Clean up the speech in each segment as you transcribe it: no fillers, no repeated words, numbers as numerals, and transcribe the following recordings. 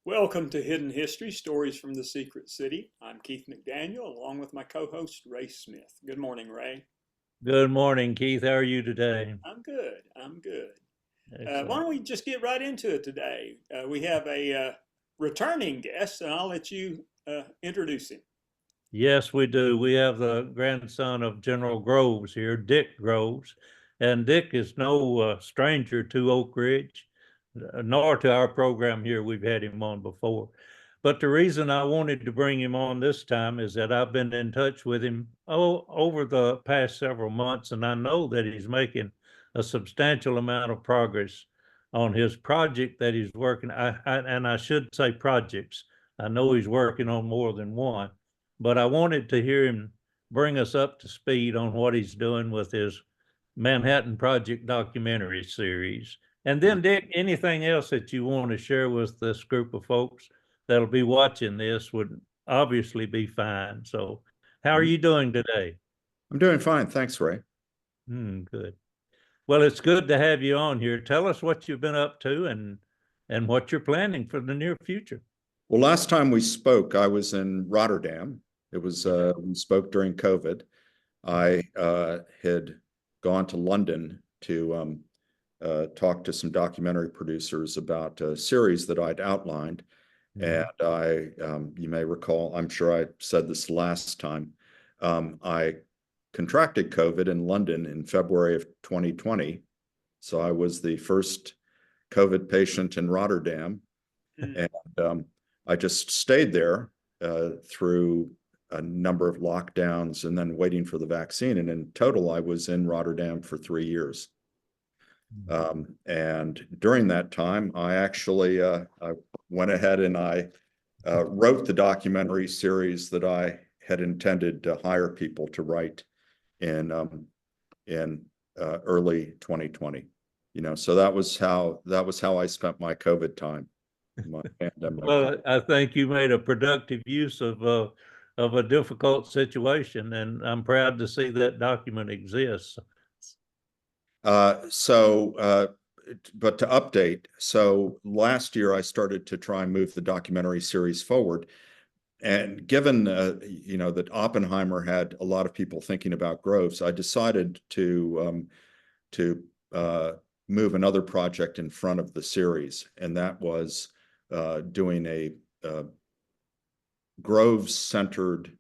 Welcome to Hidden History, Stories from the Secret City. I'm Keith McDaniel, along with my co-host, Ray Smith. Good morning, Ray. Good morning, Keith. How are you today? I'm good. I'm good. Why Excellent. don't we just get right into it today? We have a returning guest, and I'll let you introduce him. Yes, we do. We have the grandson of General Groves here, Dick Groves. And Dick is no stranger to Oak Ridge, nor to our program here. We've had him on before. But the reason I wanted to bring him on this time is that I've been in touch with him over the past several months, and I know that he's making a substantial amount of progress on his project that he's working. And I should say projects. I know he's working on more than one, but I wanted to hear him bring us up to speed on what he's doing with his Manhattan Project documentary series. And then, Dick, anything else that you want to share with this group of folks that'll be watching this would obviously be fine. So, how are you doing today? I'm doing fine. Thanks, Ray. Good. Well, it's good to have you on here. Tell us what you've been up to and what you're planning for the near future. Well, last time we spoke, I was in Rotterdam. It was we spoke during COVID. I had gone to London to talk to some documentary producers about a series that I'd outlined. And you may recall, I'm sure I said this last time, I contracted COVID in London in February of 2020. So I was the first COVID patient in Rotterdam. And I just stayed there through a number of lockdowns and then waiting for the vaccine. And in total, I was in Rotterdam for 3 years. And during that time, I actually I went ahead and I wrote the documentary series that I had intended to hire people to write in early 2020. So that was how I spent my COVID time. Well, I think you made a productive use of a difficult situation, and I'm proud to see that document exists. But to update, so last year I started to try and move the documentary series forward. And given, that Oppenheimer had a lot of people thinking about Groves, I decided to move another project in front of the series. And that was doing a Groves-centered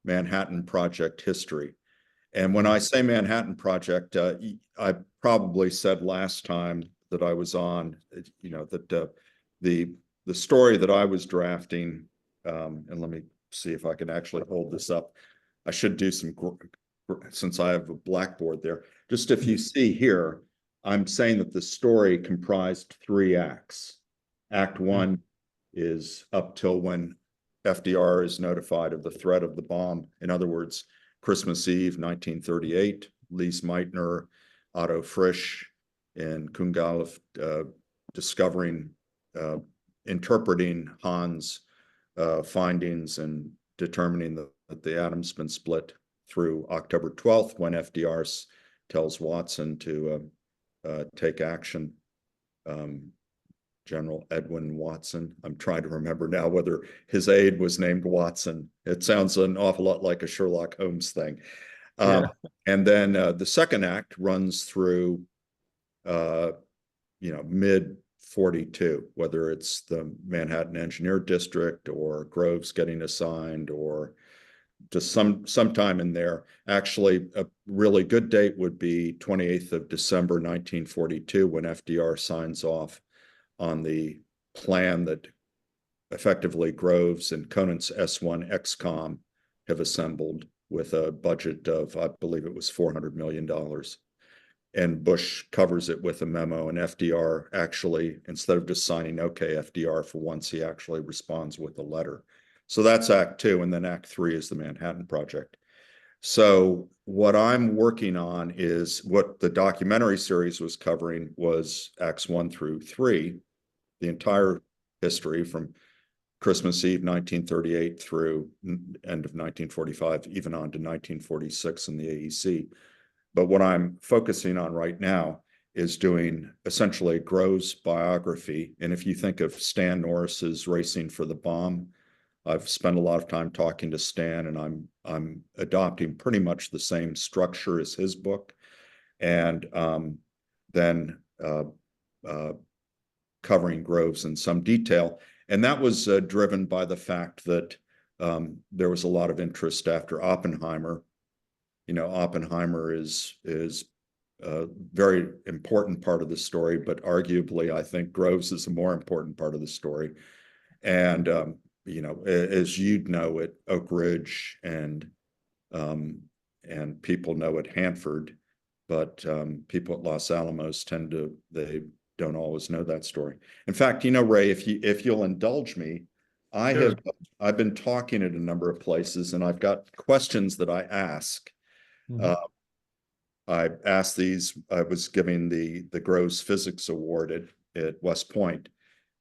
Manhattan Project history. And when I say Manhattan Project, I probably said last time that I was on, that the story that I was drafting, and let me see if I can actually hold this up. I should do some, since I have a blackboard there. Just if you see here, I'm saying that the story comprised 3 acts. Act 1 is up till when FDR is notified of the threat of the bomb. In other words, Christmas Eve, 1938, Lise Meitner, Otto Frisch, and Kungalov discovering, interpreting Hahn's findings and determining that the atom's been split through October 12th, when FDR tells Watson to take action. General Edwin Watson. I'm trying to remember now whether his aide was named Watson. It sounds an awful lot like a Sherlock Holmes thing. And then the second act runs through, mid 42, whether it's the Manhattan Engineer District or Groves getting assigned or just sometime in there. Actually, a really good date would be 28th of December, 1942, when FDR signs off on the plan that effectively Groves and Conant's S1 XCOM have assembled with a budget of, I believe it was $400 million. And Bush covers it with a memo, and FDR actually, instead of just signing okay, FDR for once, he actually responds with a letter. So that's Act 2, and then Act 3 is the Manhattan Project. So what I'm working on is what the documentary series was covering was Acts 1 through 3, the entire history from Christmas Eve, 1938 through end of 1945, even on to 1946 in the AEC. But what I'm focusing on right now is doing essentially Groves biography. And if you think of Stan Norris's Racing for the Bomb, I've spent a lot of time talking to Stan, and I'm adopting pretty much the same structure as his book, and then covering Groves in some detail. And that was driven by the fact that there was a lot of interest after Oppenheimer. You know, Oppenheimer is a very important part of the story, but arguably, I think Groves is a more important part of the story. And you know, as you'd know, at Oak Ridge and people know at Hanford, but people at Los Alamos they don't always know that story. In fact, you know, Ray, if you'll indulge me, Sure. I've been talking at a number of places, and I've got questions that I ask. Mhm. I asked these. I was giving the Groves Physics Award at West Point,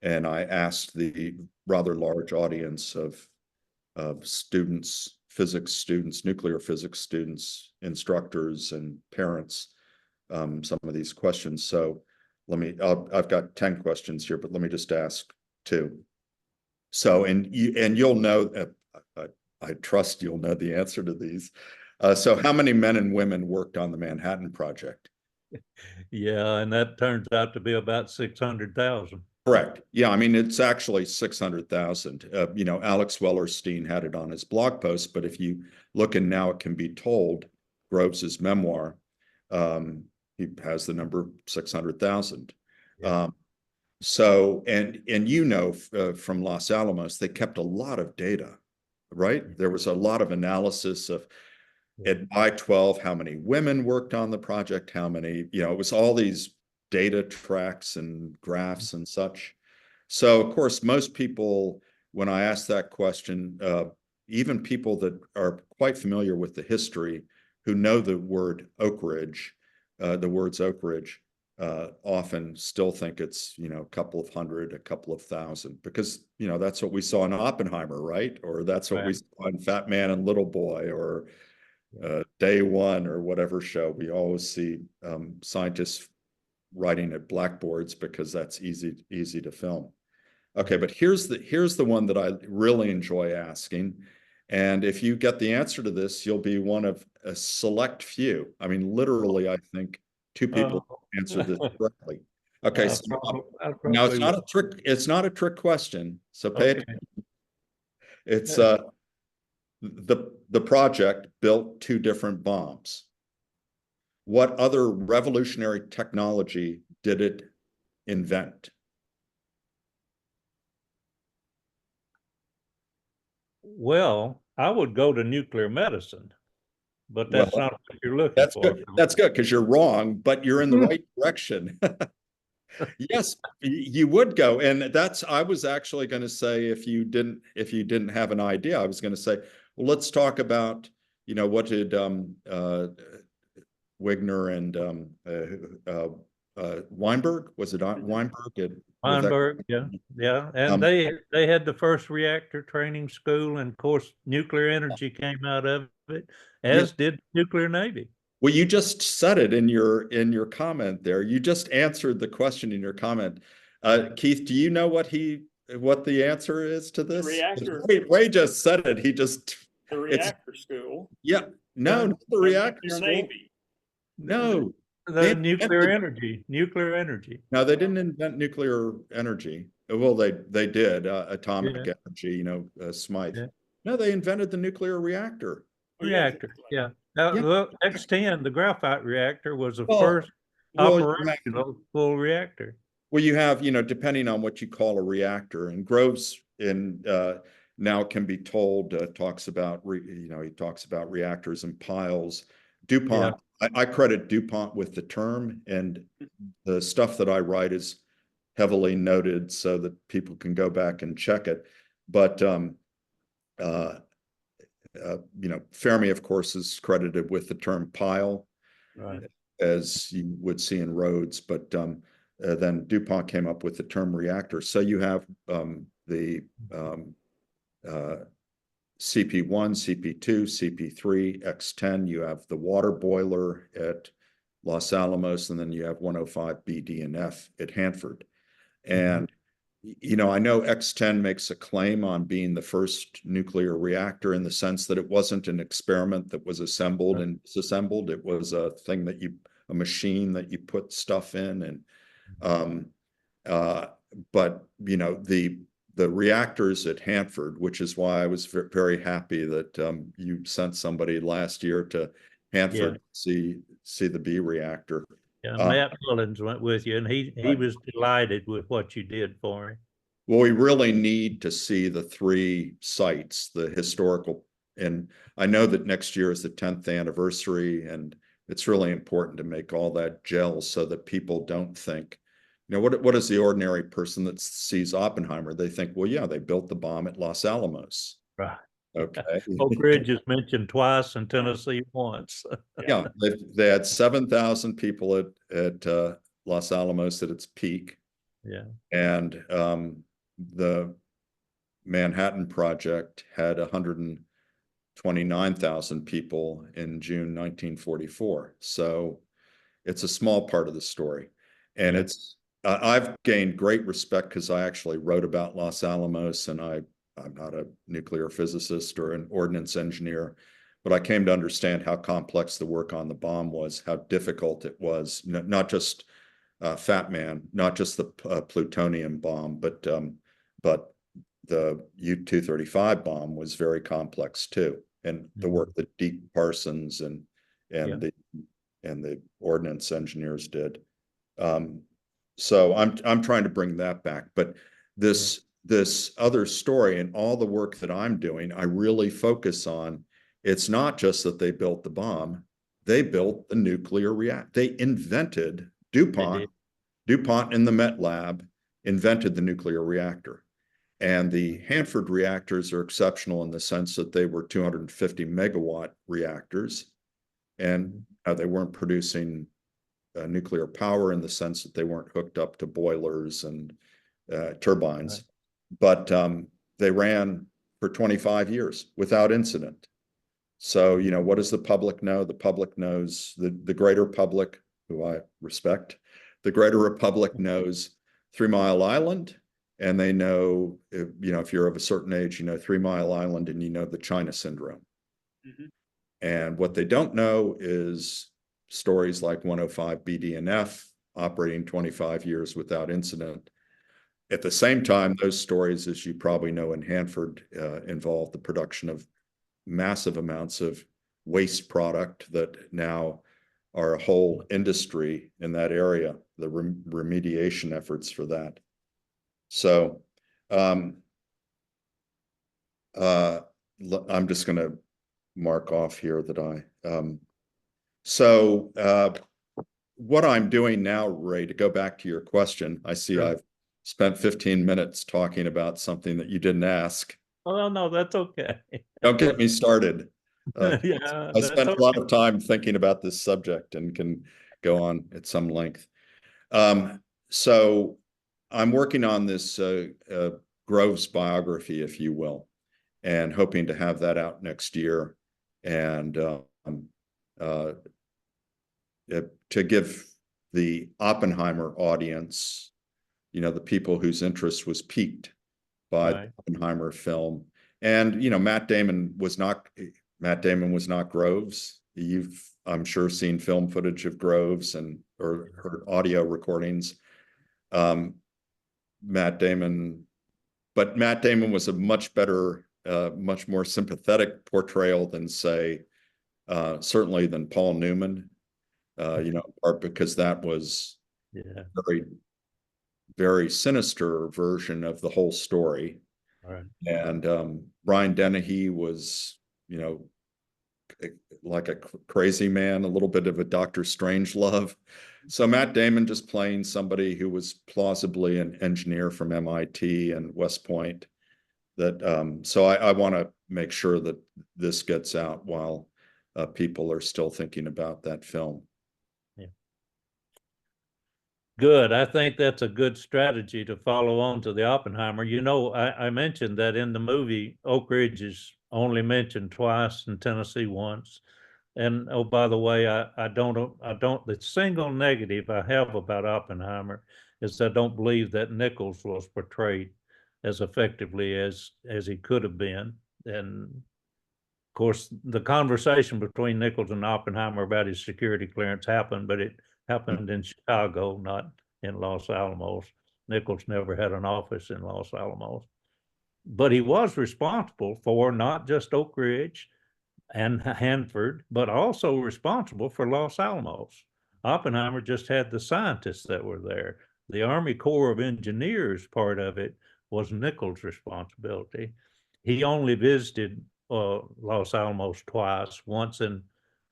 and I asked the rather large audience of students, physics students, nuclear physics students, instructors, and parents some of these questions. So I've got 10 questions here, but let me just ask two. So, and you'll know, I trust you'll know the answer to these. So how many men and women worked on the Manhattan Project? Yeah, and that turns out to be about 600,000. Correct. Yeah, I mean, it's actually 600,000. You know, Alex Wellerstein had it on his blog post, but if you look in Now It Can Be Told, Groves's memoir, he has the number 600,000. Yeah. So, and you know, from Los Alamos, they kept a lot of data, right? There was a lot of analysis of at I-12, how many women worked on the project, how many, you know, it was all these data tracks and graphs and such. So, of course, most people, when I ask that question, even people that are quite familiar with the history, who know the word Oak Ridge, the words Oak Ridge, often still think it's, you know, a couple of hundred, a couple of thousand, because, you know, that's what we saw in Oppenheimer, right? Or that's what we saw in Fat Man and Little Boy, or Day One, or whatever show. We always see scientists writing at blackboards because that's easy to film. Okay, but here's the one that I really enjoy asking. And if you get the answer to this, you'll be one of a select few. I mean, literally, I think two people answered this correctly. Okay, so now it's not a trick. It's not a trick question. So pay attention. It's the project built two different bombs. What other revolutionary technology did it invent? Well, I would go to nuclear medicine, but Well, that's not what you're looking that's for. good. That's good, because you're wrong, but you're in the right direction. Yes, you would go. And that's, I was actually going to say, if you didn't have an idea, I was going to say, well, let's talk about, you know, what did Wigner and Weinberg, was it Weinberg? Weinberg, yeah. And they had the first reactor training school, and of course, nuclear energy came out of it, as did nuclear Navy. Well, you just said it in your comment there. You just answered the question in your comment. Keith, do you know what the answer is to this? The reactor. Ray just said it. The reactor school. Yeah. No, not the reactor school. Navy. No. The nuclear energy. No, they didn't invent nuclear energy. Well, they did atomic energy, you know, Smythe. Yeah. No, they invented the nuclear reactor. Reactor, yeah. Now, X10, the graphite reactor, was the Well, first operational full reactor. Well, you have, you know, depending on what you call a reactor, and Groves in Now It Can Be Told talks about, you know, he talks about reactors and piles. DuPont, I credit DuPont with the term, and the stuff that I write is heavily noted so that people can go back and check it. But you know, Fermi, of course, is credited with the term pile, right, as you would see in Rhodes. But then DuPont came up with the term reactor. So you have the CP1, CP2, CP3, X10. You have the water boiler at Los Alamos, and then you have 105 B, D, and F at Hanford. And, you know, I know X-10 makes a claim on being the first nuclear reactor in the sense that it wasn't an experiment that was assembled and disassembled. It was a thing that a machine that you put stuff in. And, but, you know, the reactors at Hanford, which is why I was very happy that you sent somebody last year to Hanford to see the B reactor. Yeah, Matt Mullins went with you, and he was delighted with what you did for him. Well, we really need to see the 3 sites, the historical, and I know that next year is the 10th anniversary, and it's really important to make all that gel so that people don't think, you know, what is the ordinary person that sees Oppenheimer? They think, well, yeah, they built the bomb at Los Alamos. Right. Okay. Oak Ridge is mentioned twice and Tennessee once. Yeah, they had 7,000 people at Los Alamos at its peak. Yeah. And the Manhattan Project had 129,000 people in June 1944. So it's a small part of the story. And it's I've gained great respect because I actually wrote about Los Alamos, and I'm not a nuclear physicist or an ordnance engineer, but I came to understand how complex the work on the bomb was, how difficult it was, not just Fat Man, not just the plutonium bomb, but the U-235 bomb was very complex too, and the work that Deke Parsons and the ordnance engineers did. So I'm trying to bring that back, but this other story and all the work that I'm doing, I really focus on. It's not just that they built the bomb; they built the nuclear reactor. They invented DuPont in the Met Lab invented the nuclear reactor. And the Hanford reactors are exceptional in the sense that they were 250 megawatt reactors, and they weren't producing nuclear power in the sense that they weren't hooked up to boilers and turbines. But they ran for 25 years without incident. So, you know, what does the public know? The public knows, the greater public, who I respect, the greater public knows 3 Mile Island, and they know, you know, if you're of a certain age, you know 3 Mile Island, and you know the China syndrome. And what they don't know is stories like 105 BDNF operating 25 years without incident. At the same time, those stories, as you probably know, in Hanford, involve the production of massive amounts of waste product that now are a whole industry in that area, the remediation efforts for that. So I'm just going to mark off here that what I'm doing now, Ray, to go back to your question, I see I've spent 15 minutes talking about something that you didn't ask. Oh, no, that's okay. Don't get me started. Yeah, I spent a lot of time thinking about this subject and can go on at some length. So I'm working on this Groves biography, if you will, and hoping to have that out next year, and to give the Oppenheimer audience, you know, the people whose interest was piqued by the Oppenheimer film. And, you know, Matt Damon was not Groves. You've, I'm sure, seen film footage of Groves or heard audio recordings. Matt Damon was a much better, much more sympathetic portrayal than, say, certainly than Paul Newman, you know, in part because that was a very, very sinister version of the whole story. And Brian Dennehy was, you know, like a crazy man, a little bit of a Dr. Strangelove. So Matt Damon just playing somebody who was plausibly an engineer from MIT and West Point. So I want to make sure that this gets out while people are still thinking about that film. Good. I think that's a good strategy to follow on to the Oppenheimer. You know, I mentioned that in the movie, Oak Ridge is only mentioned twice and Tennessee once. And oh, by the way, I don't, the single negative I have about Oppenheimer is I don't believe that Nichols was portrayed as effectively as he could have been. And of course, the conversation between Nichols and Oppenheimer about his security clearance happened, but it happened in Chicago, not in Los Alamos. Nichols never had an office in Los Alamos. But he was responsible for not just Oak Ridge and Hanford, but also responsible for Los Alamos. Oppenheimer just had the scientists that were there. The Army Corps of Engineers part of it was Nichols' responsibility. He only visited Los Alamos twice, once in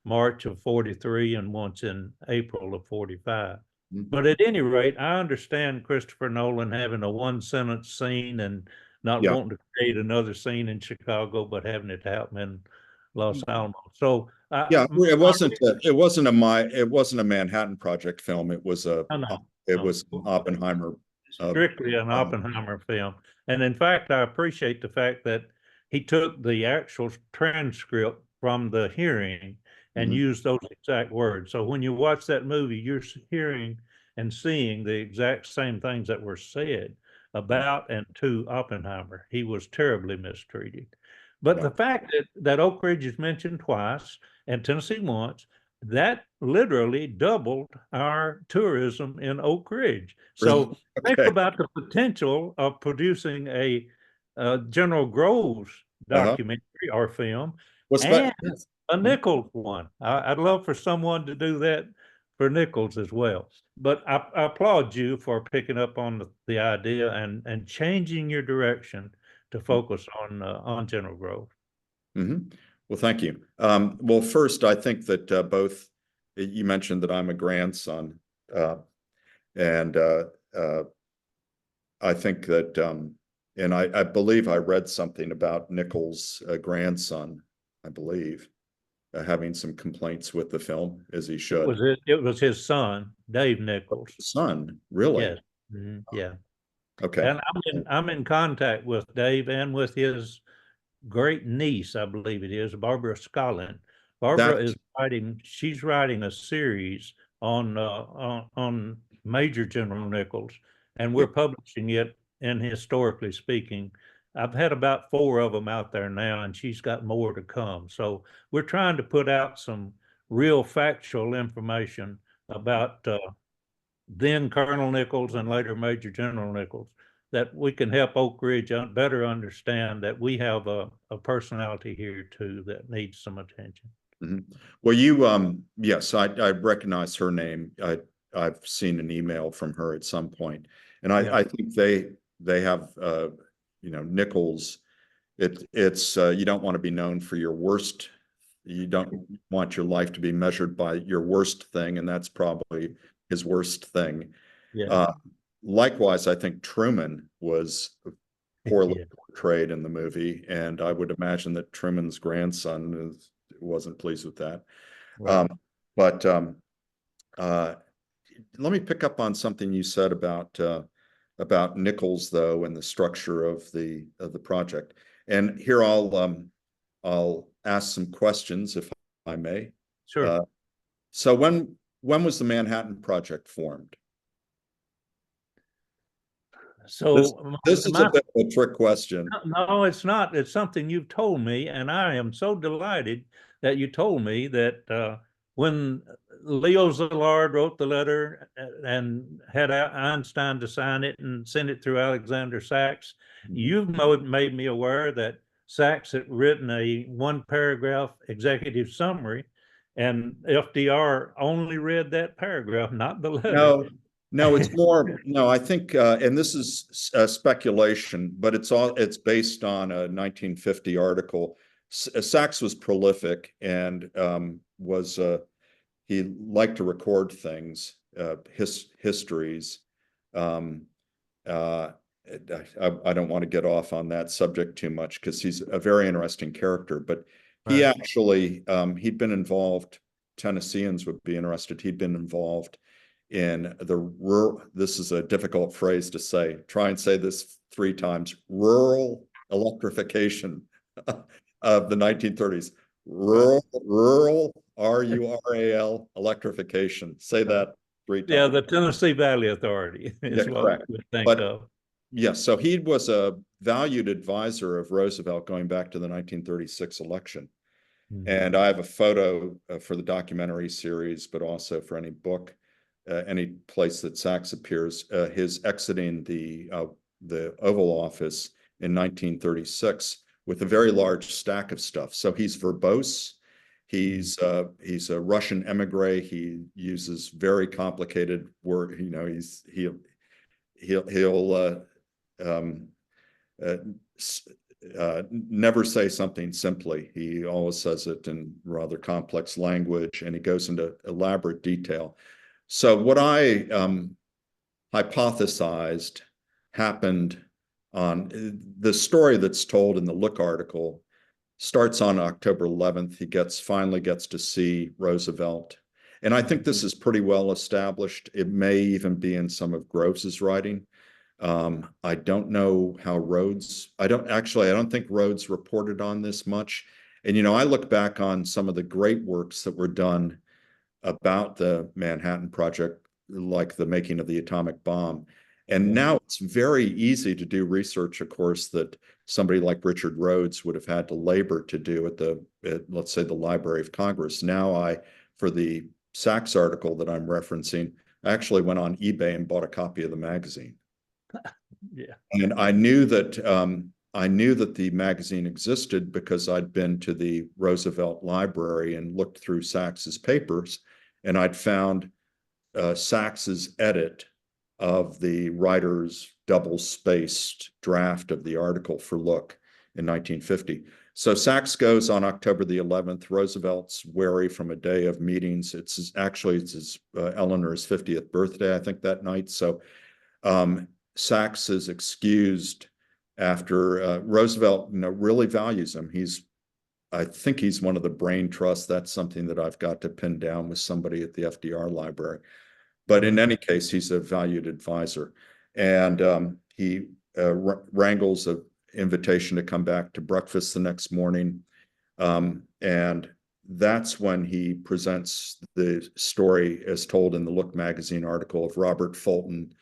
March of 43 and once in April of 45. But at any rate, I understand Christopher Nolan having a one-sentence scene and not Yeah. wanting to create another scene in Chicago, but having it happen in Los Alamos. So yeah, it wasn't a Manhattan Project film. It was an Oppenheimer. Strictly an Oppenheimer film. And in fact, I appreciate the fact that he took the actual transcript from the hearing and used those exact words. So when you watch that movie, you're hearing and seeing the exact same things that were said about and to Oppenheimer. He was terribly mistreated. But the fact that Oak Ridge is mentioned twice and Tennessee once, that literally doubled our tourism in Oak Ridge. So think about the potential of producing a General Groves documentary or film and a Nichols one. I'd love for someone to do that for Nichols as well. But I applaud you for picking up on the idea and changing your direction to focus on General Groves. Well, thank you. Well, first, I think that both you mentioned that I'm a grandson, and I think that, and I believe I read something about Nichols' grandson, I believe, having some complaints with the film, as he should. It was his son, Dave Nichols. Son, really? Yes. Yeah. Okay. And I'm in contact with Dave and with his great niece, I believe it is, Barbara Scollin. Barbara she's writing a series on Major General Nichols, and we're publishing it in Historically Speaking. I've had about 4 of them out there now, and she's got more to come. So we're trying to put out some real factual information about then Colonel Nichols and later Major General Nichols, that we can help Oak Ridge better understand that we have a personality here too that needs some attention. Well, yes, I recognize her name. I've seen an email from her at some point, and I think they have, Nichols. It's you don't want to be known for your worst. You don't want your life to be measured by your worst thing, and that's probably his worst thing. Likewise, I think Truman was poorly portrayed in the movie, and I would imagine that Truman's grandson wasn't pleased with that. But let me pick up on something you said about Nichols, though, and the structure of the project. And here I'll ask some questions, if I may. Sure. So when was the Manhattan Project formed? So this is a bit of a trick question. No, it's not. It's something you've told me, and I am so delighted that you told me that when Leo Szilard wrote the letter and had Einstein to sign it and send it through Alexander Sachs, you've made me aware that Sachs had written a 1-paragraph executive summary, and FDR only read that paragraph, not the letter. No, it's more. No, I think, and this is speculation, but it's based on a 1950 article. Sachs was prolific and he liked to record things, histories. I don't want to get off on that subject too much because he's a very interesting character. But he actually he'd been involved. Tennesseans would be interested. He'd been involved in the rural, this is a difficult phrase to say, try and say this 3 times, rural electrification of the 1930s. Rural RURAL, electrification. Say that 3 times. Yeah, the Tennessee Valley Authority is Yeah, what correct. we think But of. yes, so he was a valued advisor of Roosevelt going back to the 1936 election. And I have a photo for the documentary series, but also for any book, any place that Sachs appears, his exiting the Oval Office in 1936 with a very large stack of stuff. So he's verbose. He's a Russian emigre. He uses very complicated word. You know, he'll never say something simply. He always says it in rather complex language, and he goes into elaborate detail. So what I hypothesized happened on the story that's told in the Look article starts on October 11th. He finally gets to see Roosevelt. And I think this is pretty well established. It may even be in some of Groves's writing. I don't know how I don't think Rhodes reported on this much. And, you know, I look back on some of the great works that were done about the Manhattan Project, like the making of the atomic bomb. And now it's very easy to do research, of course, that somebody like Richard Rhodes would have had to labor to do at let's say, the Library of Congress. Now for the Sachs article that I'm referencing, I actually went on eBay and bought a copy of the magazine. Yeah. And I knew that the magazine existed because I'd been to the Roosevelt Library and looked through Sachs's papers, and I'd found Sachs's edit of the writer's double-spaced draft of the article for Look in 1950. So Sachs goes on October the 11th. Roosevelt's wary from a day of meetings. It's his Eleanor's 50th birthday, I think, that night. So Sachs is excused after Roosevelt, really values him. I think he's one of the brain trusts. That's something that I've got to pin down with somebody at the FDR library. But in any case, he's a valued advisor. And he wrangles an invitation to come back to breakfast the next morning. And that's when he presents the story as told in the Look magazine article of Robert Fulton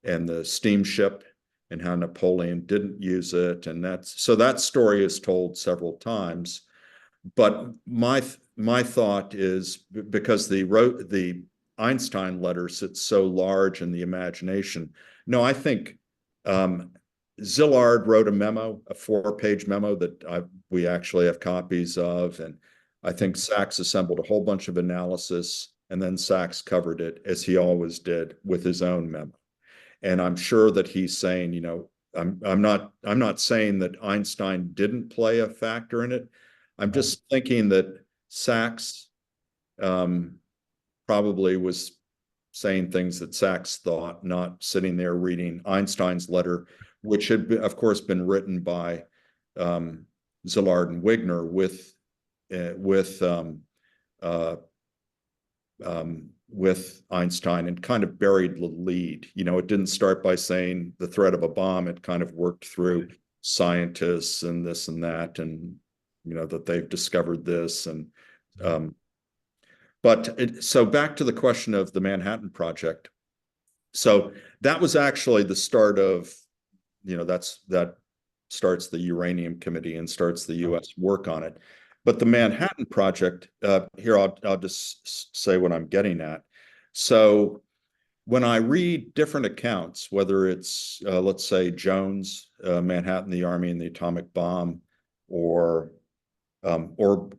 and the steamship and how Napoleon didn't use it. And so that story is told several times. But my thought is, because the Einstein letter sits so large in the imagination. No, I think Szilard wrote a memo, a 4-page memo that we actually have copies of. And I think Sachs assembled a whole bunch of analysis, and then Sachs covered it, as he always did, with his own memo. And I'm sure that he's saying, I'm not saying that Einstein didn't play a factor in it. I'm just thinking that Sachs probably was saying things that Sachs thought, not sitting there reading Einstein's letter, which had, of course, been written by Szilard and Wigner with Einstein, and kind of buried the lead. It didn't start by saying the threat of a bomb. It kind of worked through scientists and this and that, and that they've discovered this. And so back to the question of the Manhattan Project. So that was actually the start of, that starts the Uranium Committee and starts the U.S. work on it. But the Manhattan Project, here I'll just say what I'm getting at. So when I read different accounts, whether it's, let's say, Jones, Manhattan, the Army, and the atomic bomb, or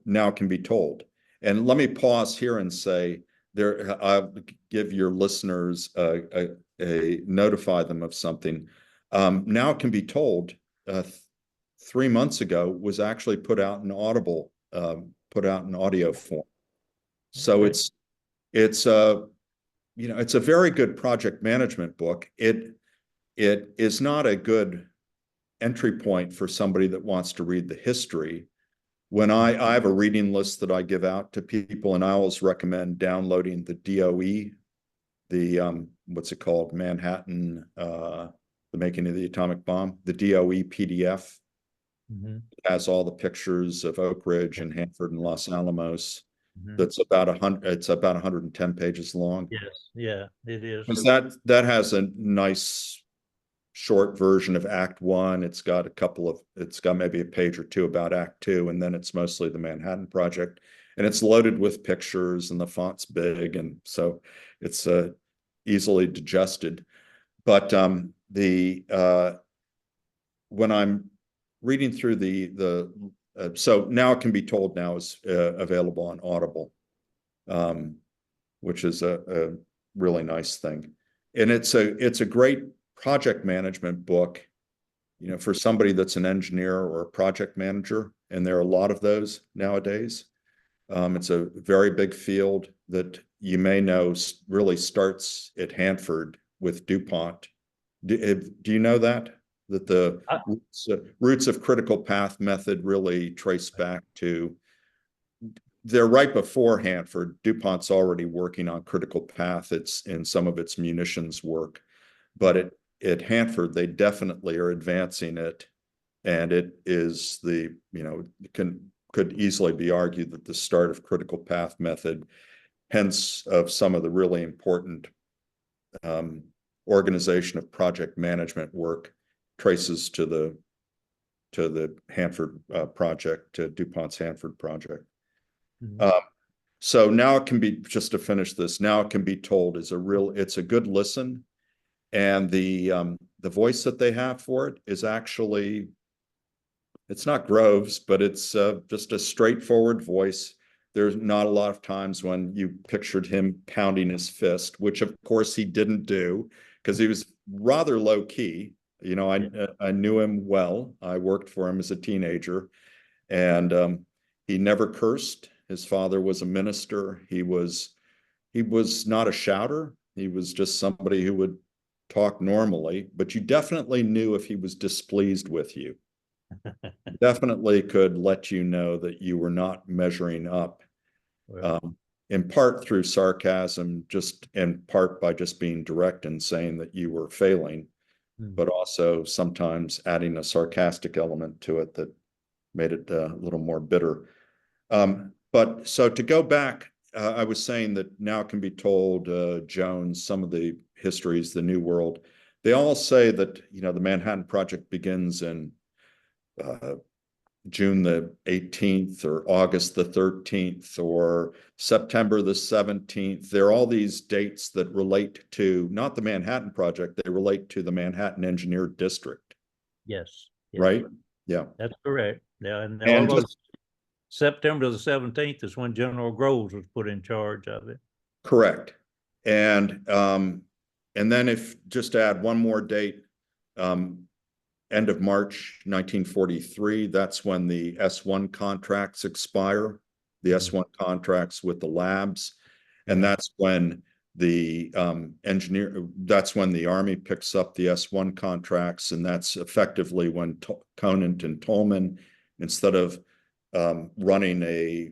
Now Can Be Told. And let me pause here and say, I'll give your listeners notify them of something. Now Can Be Told, 3 months ago, was actually put out in audio form. So it's a very good project management book. It is not a good entry point for somebody that wants to read the history. When I have a reading list that I give out to people, and I always recommend downloading the DOE, what's it called? Manhattan, the Making of the Atomic Bomb, the DOE PDF. It has all the pictures of Oak Ridge and Hanford and Los Alamos. Mhm. that's about 100, it's about 110 pages long. Yes, yeah, it is. Because that has a nice short version of Act One. It's got it's got maybe a page or two about Act Two, and then it's mostly the Manhattan Project. And it's loaded with pictures and the font's big, and so it's easily digested. But when I'm reading through so Now It Can Be Told now is available on Audible, which is a really nice thing. And it's a great project management book, for somebody that's an engineer or a project manager, and there are a lot of those nowadays. It's a very big field that you may know really starts at Hanford with DuPont. Do you know that the I, roots of critical path method really trace back to, they're right before Hanford. DuPont's already working on critical path. It's in some of its munitions work, but at Hanford, they definitely are advancing it. And it is could easily be argued that the start of critical path method, hence of some of the really important organization of project management work, traces to the Hanford project, to DuPont's Hanford project. Mhm. So Now It Can Be, just to finish this, Now It Can Be Told is it's a good listen. And the voice that they have for it is actually, it's not Groves, but it's just a straightforward voice. There's not a lot of times when you pictured him pounding his fist, which of course he didn't do, because he was rather low key. I knew him well. I worked for him as a teenager, and he never cursed. His father was a minister. He was not a shouter. He was just somebody who would talk normally, but you definitely knew if he was displeased with you. Definitely could let you know that you were not measuring up, Well, in part through sarcasm, just in part by just being direct and saying that you were failing, but also sometimes adding a sarcastic element to it that made it a little more bitter. But so to go back, I was saying that Now It Can Be Told, Jones, some of the histories, the New World, they all say that, the Manhattan Project begins in June the 18th or August the 13th or September the 17th. There are all these dates that relate to not the Manhattan Project, they relate to the Manhattan Engineer District, yes, right? Yeah. that's correct. Yeah, and all And those September the 17th is when General Groves was put in charge of it. correct. And then if just to add one more date, end of March 1943, that's when the S1 contracts expire, the S1 contracts with the labs. And that's when that's when the Army picks up the S1 contracts. And that's effectively when Conant and Tolman, instead of running a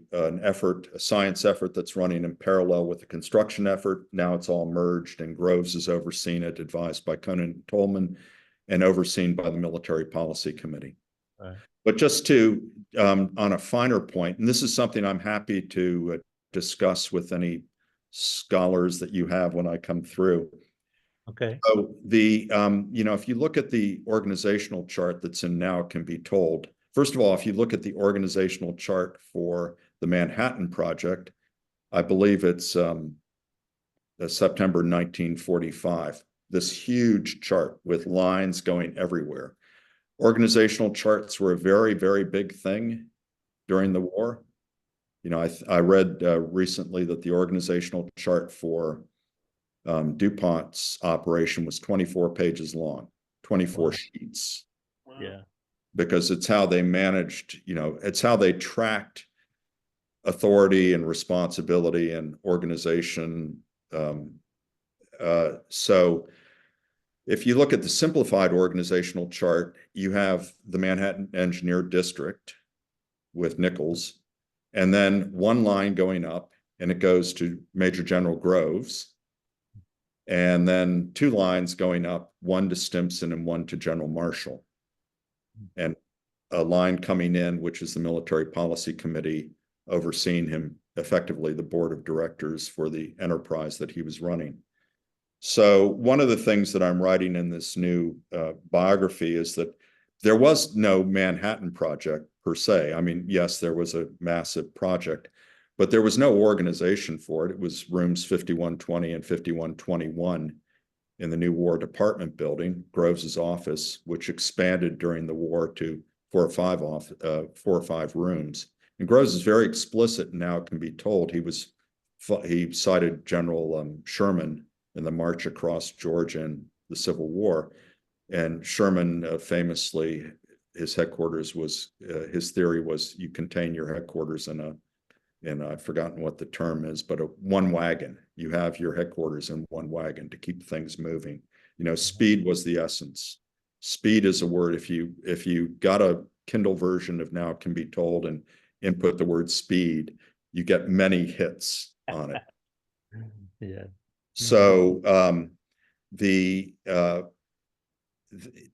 science effort that's running in parallel with the construction effort, now it's all merged, and Groves is overseeing it, advised by Conant and Tolman, and overseen by the Military Policy Committee. Right. But just to, on a finer point, and this is something I'm happy to discuss with any scholars that you have when I come through. Okay. So if you look at the organizational chart that's in Now It Can Be Told, first of all, if you look at the organizational chart for the Manhattan Project, I believe it's September 1945. This huge chart with lines going everywhere. Organizational charts were a very, very big thing during the war. I read recently that the organizational chart for DuPont's operation was 24 pages long, 24 sheets. Wow. Yeah. Because it's how they managed, it's how they tracked authority and responsibility and organization. So if you look at the simplified organizational chart, you have the Manhattan Engineer District with Nichols, and then one line going up, and it goes to Major General Groves, and then two lines going up, one to Stimson and one to General Marshall, and a line coming in, which is the Military Policy Committee overseeing him effectively the board of directors for the enterprise that he was running. So one of the things that I'm writing in this new biography is that there was no Manhattan Project per se. I mean, yes, there was a massive project, but there was no organization for it. It was rooms 5120 and 5121 in the new War Department building, Groves's office, which expanded during the war to 4 or 5 rooms. And Groves is very explicit, and now it can be told. He cited General Sherman in the march across Georgia in the Civil War. And Sherman famously, his headquarters was, his theory was you contain your headquarters in and I've forgotten what the term is, but one wagon. You have your headquarters in one wagon to keep things moving. You know, speed was the essence. Speed is a word. If you got a Kindle version of Now It Can Be Told and input the word speed, you get many hits on it. Yeah. So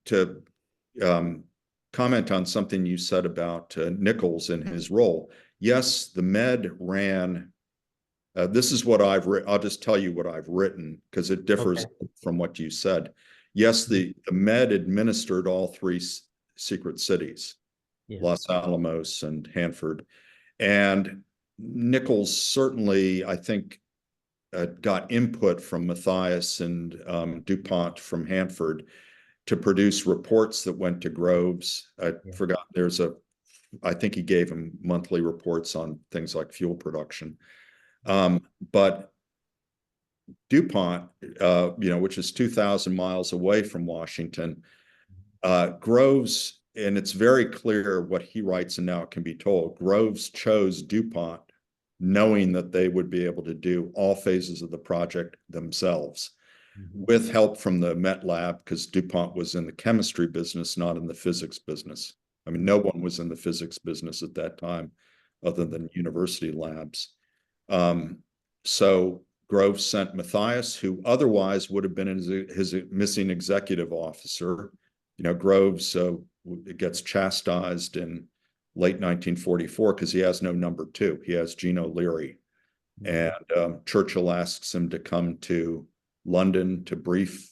to comment on something you said about Nichols and his role. Yes, the Med ran. This is what I've written. I'll just tell you what I've written because it differs from what you said. Yes, the Med administered all 3 secret cities, Los Alamos and Hanford. And Nichols certainly, I think, got input from Matthias and DuPont from Hanford to produce reports that went to Groves. I forgot, I think he gave him monthly reports on things like fuel production. But DuPont, which is 2,000 miles away from Washington, Groves, and it's very clear what he writes and Now It Can Be Told, Groves chose DuPont knowing that they would be able to do all phases of the project themselves with help from the Met Lab, because DuPont was in the chemistry business, not in the physics business. I mean, no one was in the physics business at that time other than university labs. So Groves sent Matthias, who otherwise would have been his missing executive officer. You know, Groves gets chastised in late 1944 because he has no number 2. He has Gene O'Leary. And Churchill asks him to come to London to brief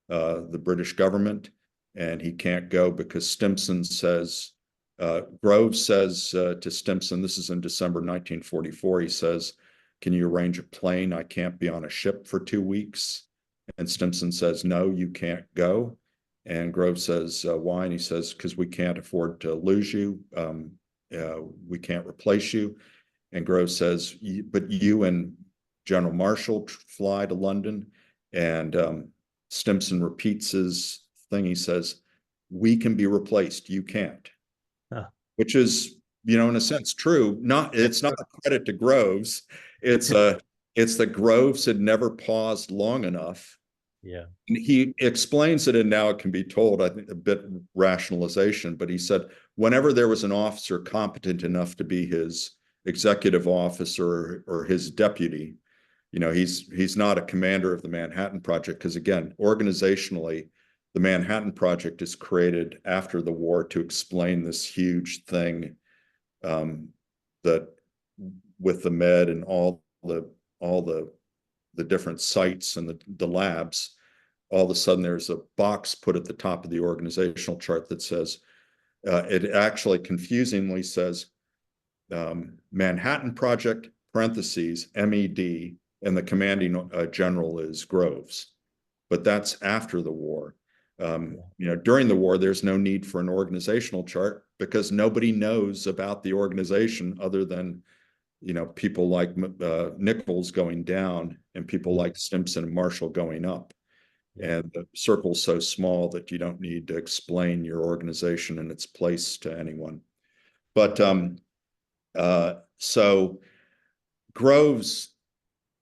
the British government, and he can't go because Stimson says, Groves says to Stimson, this is in December 1944, he says, can you arrange a plane? I can't be on a ship for 2 weeks. And Stimson says, no, you can't go. And Groves says, why? And he says, because we can't afford to lose you. We can't replace you. And Groves says, but you and General Marshall fly to London. And Stimson repeats his thing. He says, we can be replaced. You can't. Which is, in a sense true. It's not a credit to Groves. It's that Groves had never paused long enough. Yeah. And he explains it, and Now It Can Be Told, I think a bit rationalization, but he said whenever there was an officer competent enough to be his executive officer or his deputy, he's not a commander of the Manhattan Project, because again, organizationally, the Manhattan Project is created after the war to explain this huge thing that with the Med and all the different sites and the labs, all of a sudden there's a box put at the top of the organizational chart that says, it actually confusingly says Manhattan Project, parentheses, MED, and the commanding general is Groves. But that's after the war. During the war, there's no need for an organizational chart because nobody knows about the organization other than people like Nichols going down and people like Stimson and Marshall going up. And the circle's so small that you don't need to explain your organization and its place to anyone. But so Groves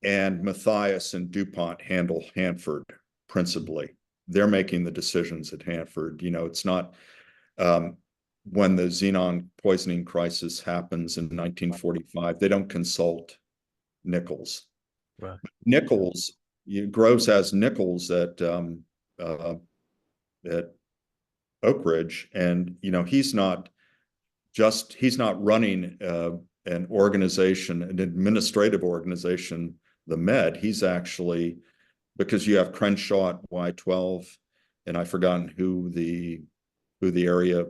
and Matthias and DuPont handle Hanford principally. They're making the decisions at Hanford. It's not when the xenon poisoning crisis happens in 1945, they don't consult Nichols. Right. Nichols, Groves has Nichols at Oak Ridge, and he's not running an organization, an administrative organization, the Med. He's actually, because you have Crenshaw at Y12, and I've forgotten who the area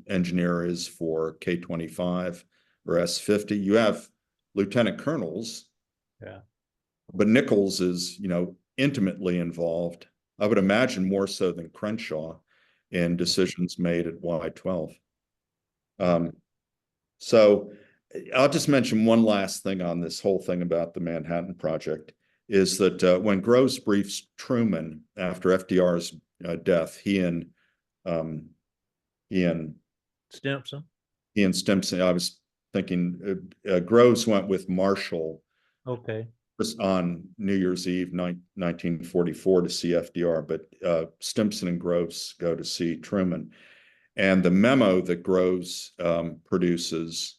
engineer is for K25 or S50. You have lieutenant colonels. Yeah. But Nichols is, intimately involved. I would imagine more so than Crenshaw in decisions made at Y12. So I'll just mention one last thing on this whole thing about the Manhattan Project is that when Groves briefs Truman after FDR's death, he and Stimson. Stimson, I was thinking Groves went with Marshall. Okay. On New Year's Eve, 1944 to see FDR, but Stimson and Groves go to see Truman. And the memo that Groves produces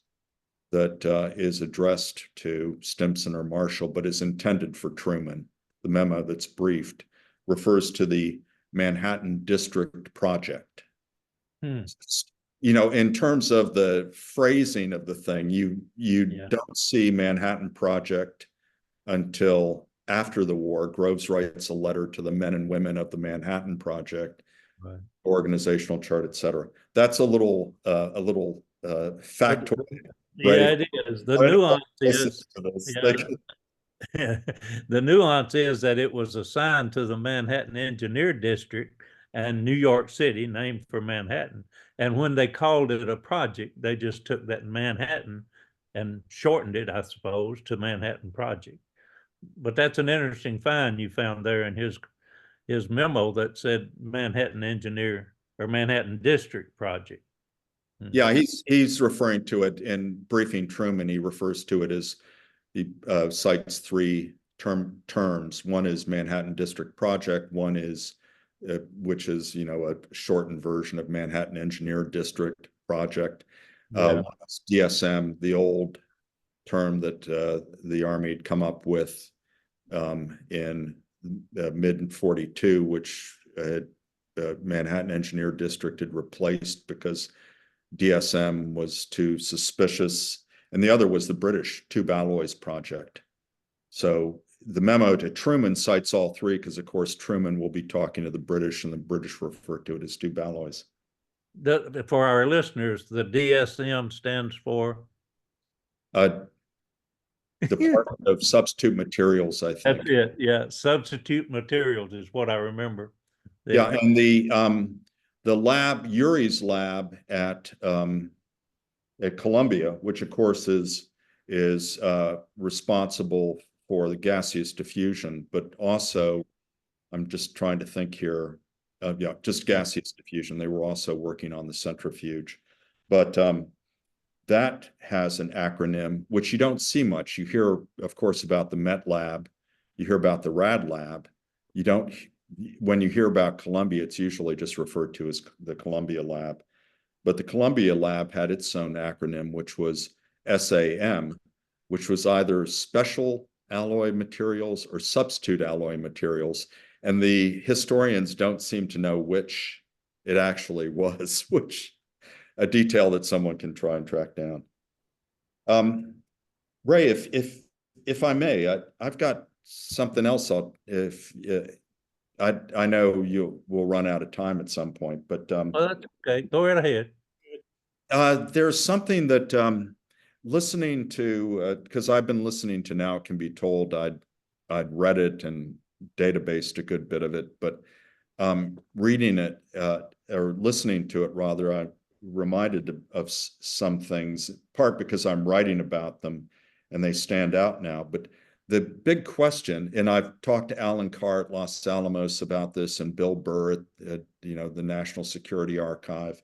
that is addressed to Stimson or Marshall, but is intended for Truman, the memo that's briefed, refers to the Manhattan District Project. In terms of the phrasing of the thing, you don't see Manhattan Project until after the war. Groves writes a letter to the men and women of the Manhattan Project, right, organizational chart, etc. That's a little factoid. Yeah, it is. The nuance is, the nuance is that it was assigned to the Manhattan Engineer District and New York City, named for Manhattan. And when they called it a project, they just took that Manhattan and shortened it, I suppose, to Manhattan Project. But that's an interesting find you found there in his memo that said Manhattan Engineer or Manhattan District Project. Yeah, he's referring to it in briefing Truman. He refers to it as, he cites three terms. One is Manhattan District Project. One is, which is, a shortened version of Manhattan Engineer District Project. One is DSM, the old term that the Army had come up with in mid-42, which Manhattan Engineer District had replaced because DSM was too suspicious, and the other was the British Tube Alloys Project. So the memo to Truman cites all three because, of course, Truman will be talking to the British, and the British refer to it as Tube Alloys. For our listeners, the DSM stands for? Department of Substitute Materials, I think. That's it. Yeah, Substitute Materials is what I remember. Yeah, and the lab, Urey's lab at Columbia, which of course is responsible for the gaseous diffusion, but also, I'm just trying to think here, just gaseous diffusion. They were also working on the centrifuge, but that has an acronym, which you don't see much. You hear, of course, about the Met Lab. You hear about the RAD Lab. You don't, when you hear about Columbia, it's usually just referred to as the Columbia Lab. But the Columbia Lab had its own acronym, which was SAM, which was either Special Alloy Materials or Substitute Alloy Materials. And the historians don't seem to know which it actually was, which a detail that someone can try and track down. Ray, if I may, I've got something else. I know you will run out of time at some point, but that's okay. Go right ahead. There's something that listening to, because I've been listening to Now It Can Be Told. I'd read it and databased a good bit of it, but reading it or listening to it rather, I reminded of some things, part because I'm writing about them and they stand out now. But the big question, and I've talked to Alan Carr at Los Alamos about this and Bill Burr at the National Security Archive.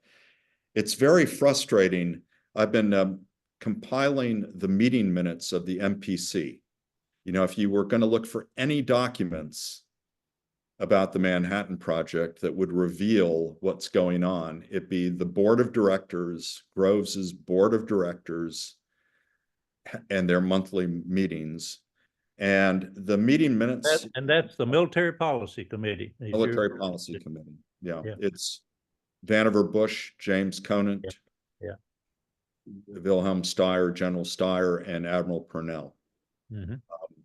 It's very frustrating. I've been compiling the meeting minutes of the MPC. If you were going to look for any documents about the Manhattan Project that would reveal what's going on, it'd be the board of directors, Groves's board of directors, and their monthly meetings. And the meeting minutes. And that's the Military Policy Committee. Military Policy Committee. Yeah. It's Vannevar Bush, James Conant. Yeah. Wilhelm Steyr, General Steyr, and Admiral Purnell. Mhm.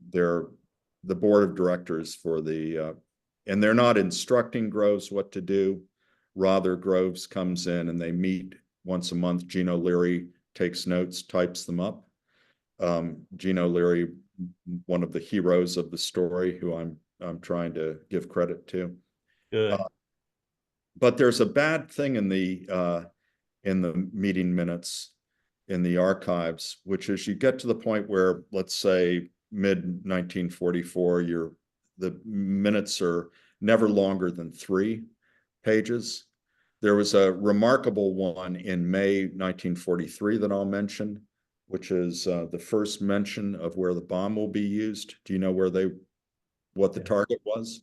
They're the board of directors for the, and they're not instructing Groves what to do. Rather, Groves comes in and they meet once a month. Gene O'Leary takes notes, types them up. Gene O'Leary, one of the heroes of the story, who I'm trying to give credit to. Good. But there's a bad thing in the meeting minutes in the archives, which is you get to the point where, let's say, mid 1944, the minutes are never longer than 3 pages. There was a remarkable one in May 1943 that I'll mention, which is the first mention of where the bomb will be used. Do you know what the target was?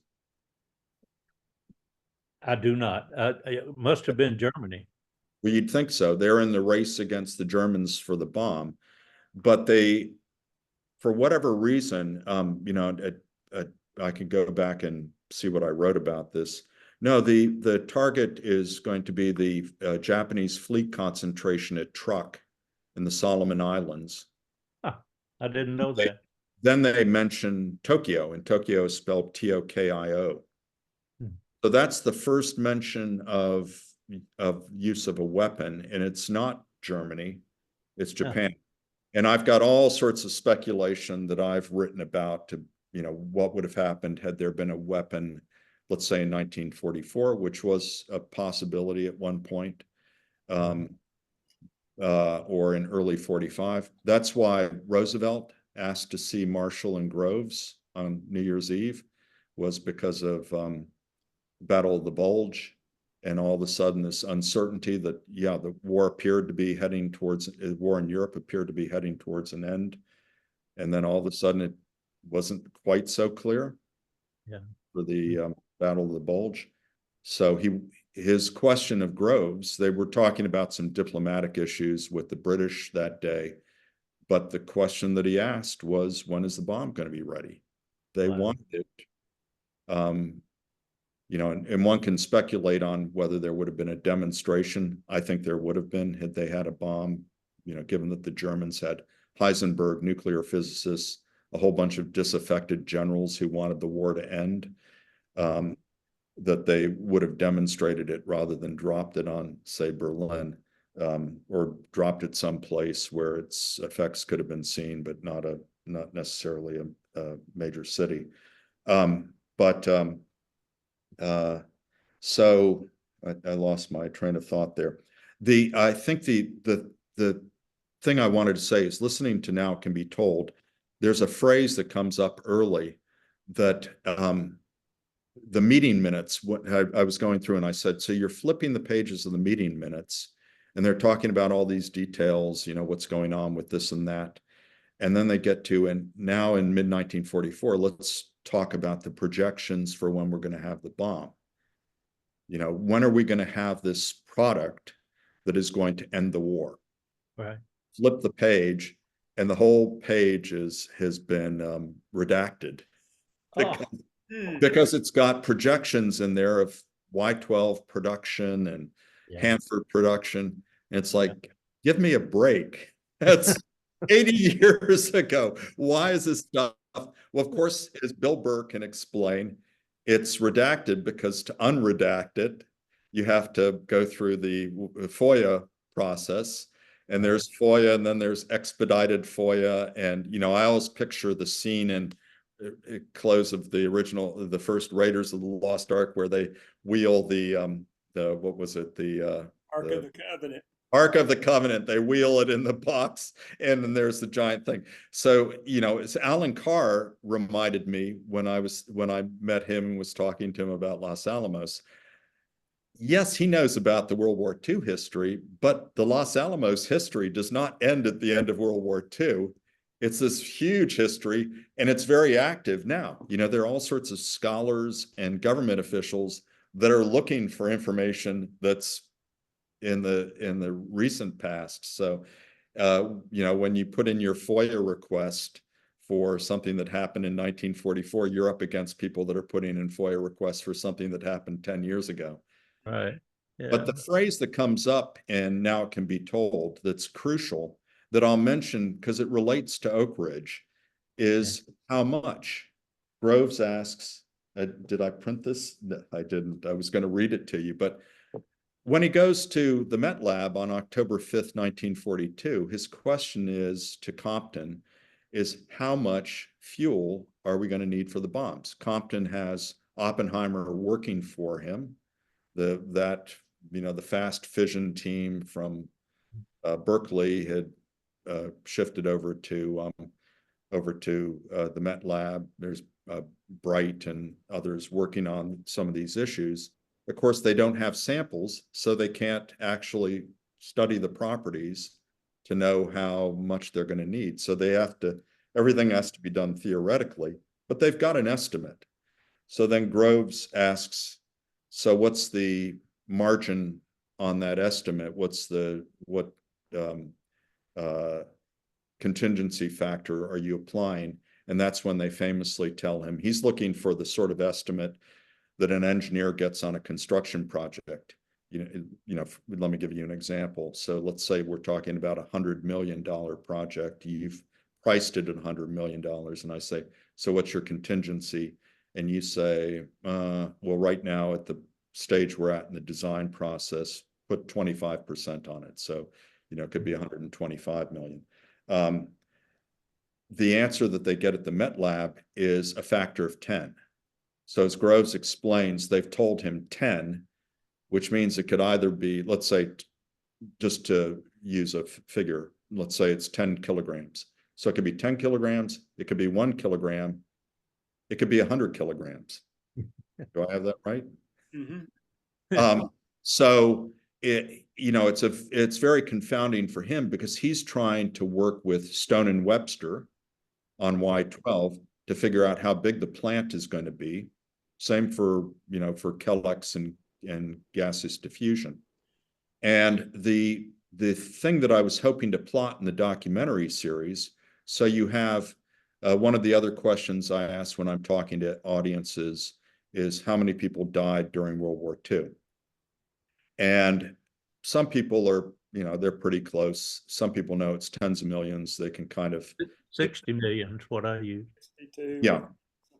I do not. It must have been Germany. Well, you'd think so. They're in the race against the Germans for the bomb, but they, for whatever reason, I could go back and see what I wrote about this. No, the target is going to be the Japanese fleet concentration at Truk in the Solomon Islands. Huh, I didn't know that. Then they mention Tokyo, and Tokyo is spelled Tokio. Hmm. So that's the first mention of use of a weapon, and it's not Germany, it's Japan. And I've got all sorts of speculation that I've written about to, what would have happened had there been a weapon, let's say in 1944, which was a possibility at one point, or in early 45. That's why Roosevelt asked to see Marshall and Groves on New Year's Eve, was because of Battle of the Bulge. And all of a sudden, this uncertainty that, the war appeared to be heading towards, war in Europe appeared to be heading towards an end. And then all of a sudden, it wasn't quite so clear for the Battle of the Bulge. So his question of Groves, they were talking about some diplomatic issues with the British that day. But the question that he asked was, when is the bomb going to be ready? They wanted it. And one can speculate on whether there would have been a demonstration. I think there would have been had they had a bomb, given that the Germans had Heisenberg, nuclear physicists, a whole bunch of disaffected generals who wanted the war to end, that they would have demonstrated it rather than dropped it on, say, Berlin, or dropped it someplace where its effects could have been seen, but not necessarily a major city. So I lost my train of thought there. I think the thing I wanted to say is, listening to Now Can Be Told, there's a phrase that comes up early that the meeting minutes, I was going through and I said, so you're flipping the pages of the meeting minutes and they're talking about all these details, what's going on with this and that. And then they get to, and now in mid 1944, let's talk about the projections for when we're going to have the bomb. When are we going to have this product that is going to end the war? Right. Flip the page, and the whole page has been redacted because it's got projections in there of Y-12 production and Hanford production. And it's like, give me a break. That's 80 years ago. Why is this stuff? Well, of course, as Bill Burr can explain, it's redacted because to unredact it, you have to go through the FOIA process. And there's FOIA, and then there's expedited FOIA. And, I always picture the scene in close of the first Raiders of the Lost Ark, where they wheel what was it? The Ark of the Covenant. Ark of the Covenant. They wheel it in the box, and then there's the giant thing. So, it's Alan Carr reminded me when I met him and was talking to him about Los Alamos. Yes, he knows about the World War II history, but the Los Alamos history does not end at the end of World War II. It's this huge history, and it's very active now. There are all sorts of scholars and government officials that are looking for information that's in the recent past. So, when you put in your FOIA request for something that happened in 1944, you're up against people that are putting in FOIA requests for something that happened 10 years ago. Right. But Yeah, the phrase that comes up, and now it can be told, that's crucial, that I'll mention because it relates to Oak Ridge, is how much. Groves asks, did I print this? No, I didn't. I was going to read it to you. But when he goes to the Met Lab on October 5th, 1942, his question is to Compton is how much fuel are we going to need for the bombs? Compton has Oppenheimer working for him. The fast fission team from Berkeley had shifted over to the Met Lab. There's Bright and others working on some of these issues. Of course, they don't have samples, so they can't actually study the properties to know how much they're going to need. So everything has to be done theoretically, but they've got an estimate. So then Groves asks, so what's the margin on that estimate? What contingency factor are you applying? And that's when they famously tell him he's looking for the sort of estimate that an engineer gets on a construction project. Let me give you an example. So let's say we're talking about $100 million project. You've priced it at $100 million. And I say, so what's your contingency? And you say, well, right now at the stage we're at in the design process, put 25% on it. So, it could be 125 million. The answer that they get at the Met Lab is a factor of 10. So as Groves explains, they've told him 10, which means it could either be, let's say, just to use a figure, let's say it's 10 kilograms. So it could be 10 kilograms, it could be 1 kilogram, it could be 100 kilograms. Do I have that right? Mm-hmm. So it's very confounding for him because he's trying to work with Stone and Webster on Y12 to figure out how big the plant is going to be. Same for Kellex and gaseous diffusion. And the thing that I was hoping to plot in the documentary series, so you have one of the other questions I ask when I'm talking to audiences is how many people died during World War II? And some people are, they're pretty close. Some people know it's tens of millions. They can kind of 60 million is what I use. 62. Yeah.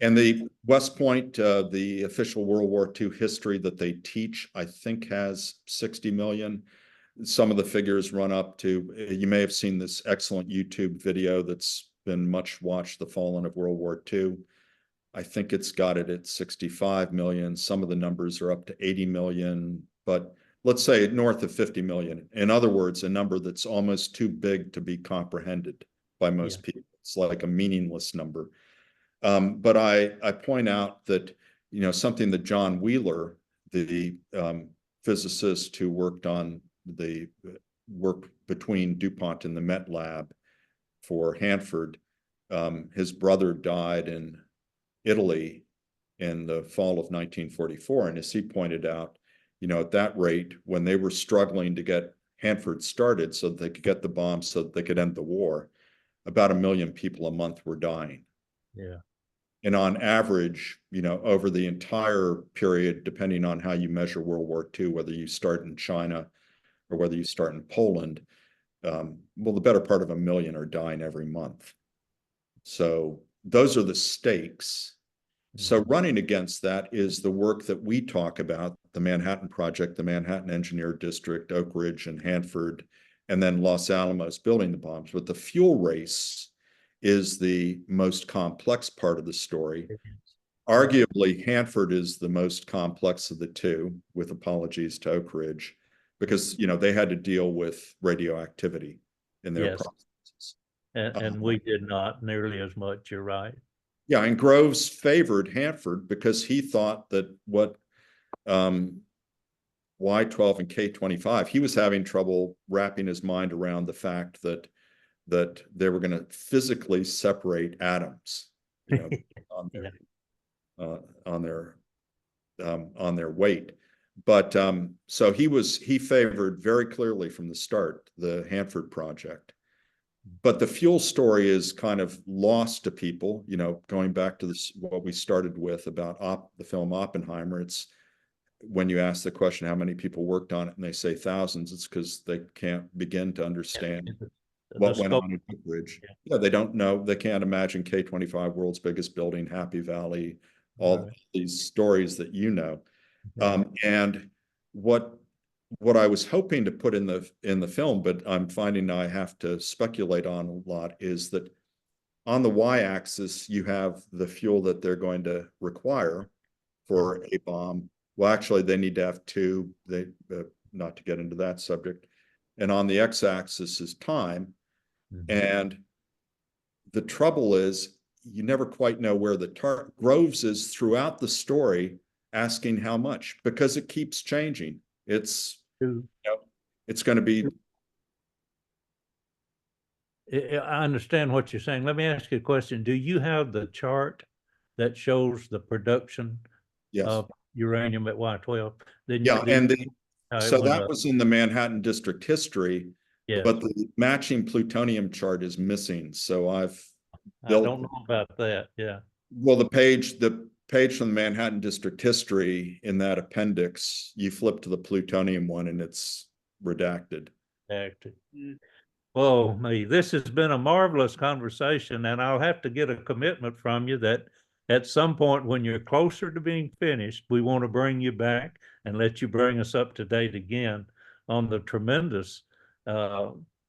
And the West Point, the official World War II history that they teach, I think has 60 million. Some of the figures run up to, you may have seen this excellent YouTube video that's been much watched, The Fallen of World War II. I think it's got it at 65 million. Some of the numbers are up to 80 million, but let's say north of 50 million. In other words, a number that's almost too big to be comprehended by most people. It's like a meaningless number. But I point out that, something that John Wheeler, the physicist who worked on the work between DuPont and the Met Lab for Hanford, his brother died in Italy in the fall of 1944. And as he pointed out, at that rate, when they were struggling to get Hanford started so that they could get the bombs so that they could end the war, about 1 million people a month were dying. Yeah. And on average, over the entire period, depending on how you measure World War II, whether you start in China or whether you start in Poland, the better part of 1 million are dying every month. So those are the stakes. So running against that is the work that we talk about, the Manhattan Project, the Manhattan Engineer District, Oak Ridge and Hanford, and then Los Alamos building the bombs. But the fuel race is the most complex part of the story. Arguably, Hanford is the most complex of the two, with apologies to Oak Ridge, because they had to deal with radioactivity in their processes. And we did not nearly as much, you're right. Yeah, and Groves favored Hanford because he thought that what Y12 and K25, he was having trouble wrapping his mind around the fact that they were going to physically separate atoms, on their weight. But so he favored very clearly from the start the Hanford project. But the fuel story is kind of lost to people, going back to what we started with about the film Oppenheimer. It's when you ask the question, how many people worked on it, and they say thousands, it's because they can't begin to understand what went on in Oak Ridge. Yeah, they don't know. They can't imagine K25, world's biggest building, Happy Valley, all these stories that you know. And what I was hoping to put in the film, but I'm finding I have to speculate on a lot, is that on the y-axis you have the fuel that they're going to require for a bomb. Well, actually, they need to have two. They not to get into that subject. And on the x-axis is time. And the trouble is, you never quite know where the Groves is throughout the story, asking how much, because it keeps changing. It's, it's going to be. I understand what you're saying. Let me ask you a question. Do you have the chart that shows the production of uranium at Y12? Then yeah, and so that up. was in the Manhattan District history, but the matching plutonium chart is missing. So I don't know about that. Yeah. Well, the page from the Manhattan District history, in that appendix, you flip to the plutonium one and it's redacted. Well, this has been a marvelous conversation, and I'll have to get a commitment from you that at some point when you're closer to being finished, we want to bring you back and let you bring us up to date again on the tremendous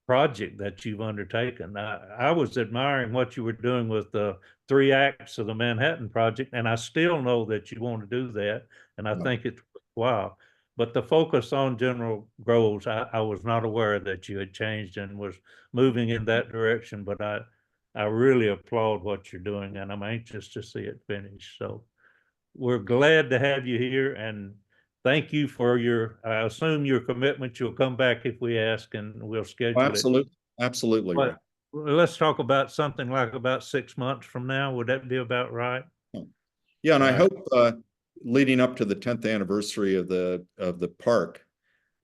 project that you've undertaken. I was admiring what you were doing with the 3 acts of the Manhattan Project, and I still know that you want to do that, and I think it's wow. But the focus on General Groves, I was not aware that you had changed and was moving in that direction, but I really applaud what you're doing, and I'm anxious to see it finished. So we're glad to have you here, and thank you for I assume your commitment. You'll come back if we ask, and we'll schedule it. Absolutely. But let's talk about something like about 6 months from now. Would that be about right? Yeah, and I hope leading up to the 10th anniversary of the park,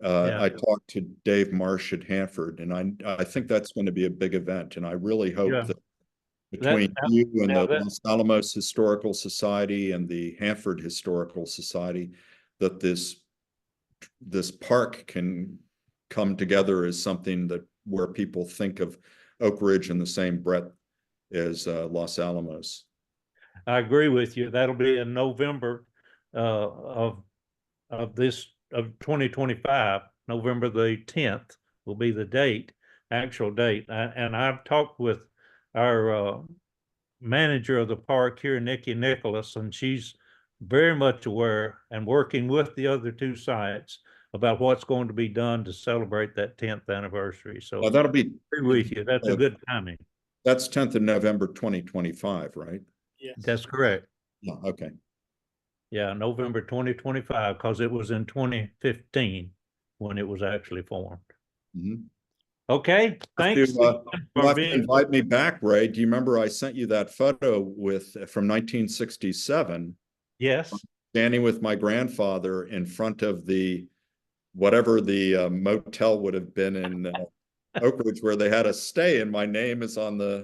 I talked to Dave Marsh at Hanford, and I think that's going to be a big event, and I really hope that between you and the Los Alamos Historical Society and the Hanford Historical Society, that this park can come together as something where people think of Oak Ridge in the same breadth as Los Alamos. I agree with you. That'll be in November of 2025. November the 10th will be the actual date. And I've talked with our manager of the park here, Nikki Nicholas, and she's very much aware and working with the other 2 sites about what's going to be done to celebrate that 10th anniversary. So that'll be with you. That's a good timing. That's 10th of November 2025, right? Yes. That's correct. Yeah, okay. Yeah, November 2025, because it was in 2015 when it was actually formed. Okay, thanks. You'll have to invite me back, Ray. Do you remember I sent you that photo from 1967? Yes. Standing with my grandfather in front of whatever the motel would have been in Oak Ridge, where they had a stay, and my name is on the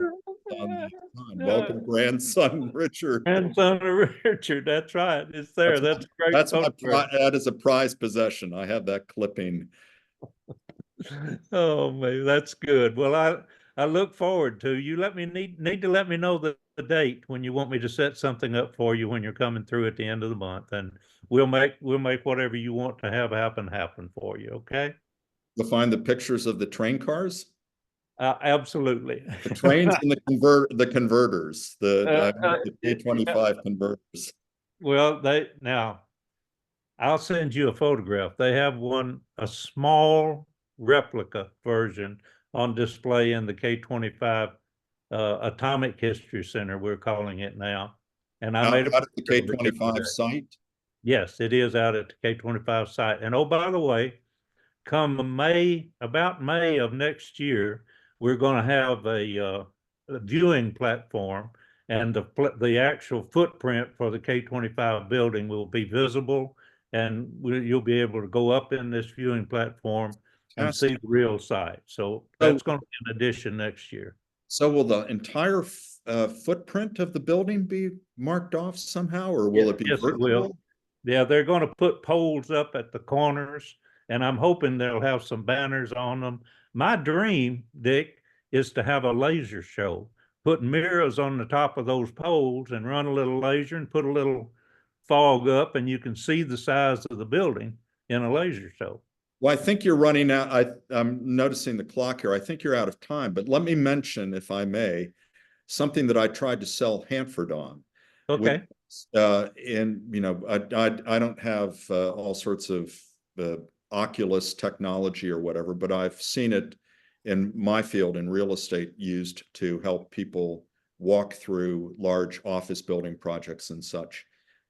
sign. Welcome, grandson Richard. Grandson Richard, that's right. It's there. That's great. That is a prized possession. I have that clipping. Oh man, that's good. Well, I look forward to you. Need to let me know the date when you want me to set something up for you when you're coming through at the end of the month, and we'll make whatever you want to have happen for you. Okay. You'll find the pictures of the train cars. Absolutely. The trains and the converters, the K25 converters. Well, I'll send you a photograph. They have a small replica version on display in the K25 Atomic History Center, we're calling it now. And I made out at the K25 site. Yes, it is out at the K25 site. And oh, by the way, come about May of next year, we're going to have a viewing platform, and the actual footprint for the K25 building will be visible, and you'll be able to go up in this viewing platform and see the real site. So that's going to be an addition next year. So will the entire footprint of the building be marked off somehow, or will it be vertical? It will. Yeah, they're going to put poles up at the corners, and I'm hoping they'll have some banners on them. My dream, Dick, is to have a laser show. Put mirrors on the top of those poles and run a little laser and put a little fog up, and you can see the size of the building in a laser show. Well, I think you're running out. I'm noticing the clock here. I think you're out of time, but let me mention, if I may, something that I tried to sell Hanford on. Okay. And you know, I don't have all sorts of Oculus technology or whatever, but I've seen it in my field in real estate used to help people walk through large office building projects and such.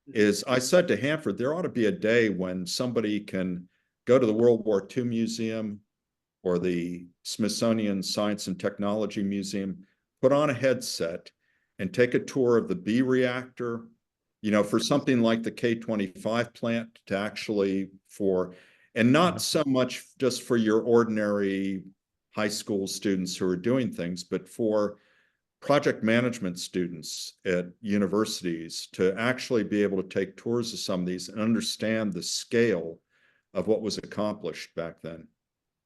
Is I said to Hanford, there ought to be a day when somebody can go to the World War II Museum or the Smithsonian Science and Technology Museum, put on a headset and take a tour of the B reactor, you know, for something like the K-25 plant to actually and not so much just for your ordinary high school students who are doing things, but for project management students at universities to actually be able to take tours of some of these and understand the scale of what was accomplished back then.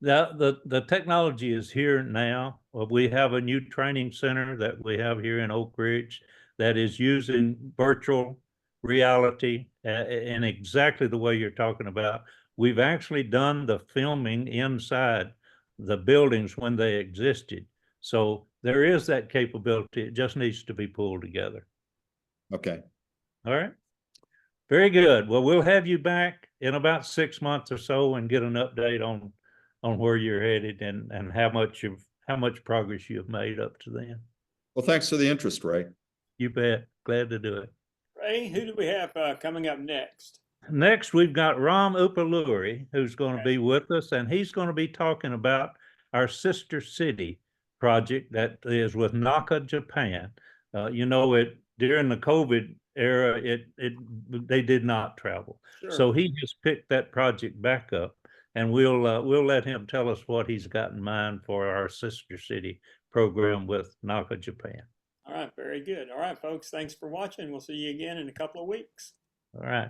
The technology is here now. We have a new training center that we have here in Oak Ridge that is using virtual reality in exactly the way you're talking about. We've actually done the filming inside the buildings when they existed. So there is that capability. It just needs to be pulled together. Okay. All right. Very good. Well, we'll have you back in about 6 months or so and get an update on where you're headed and how much progress you've made up to then. Well, thanks for the interest, Ray. You bet. Glad to do it. Ray, who do we have coming up next? Next, we've got Ram Upaluri, who's going to be with us, and he's going to be talking about our sister city project that is with Naka, Japan. You know, during the COVID era, they did not travel. Sure. So he just picked that project back up, and we'll let him tell us what he's got in mind for our sister city program with Naka, Japan. All right, very good. All right, folks, thanks for watching. We'll see you again in a couple of weeks. All right.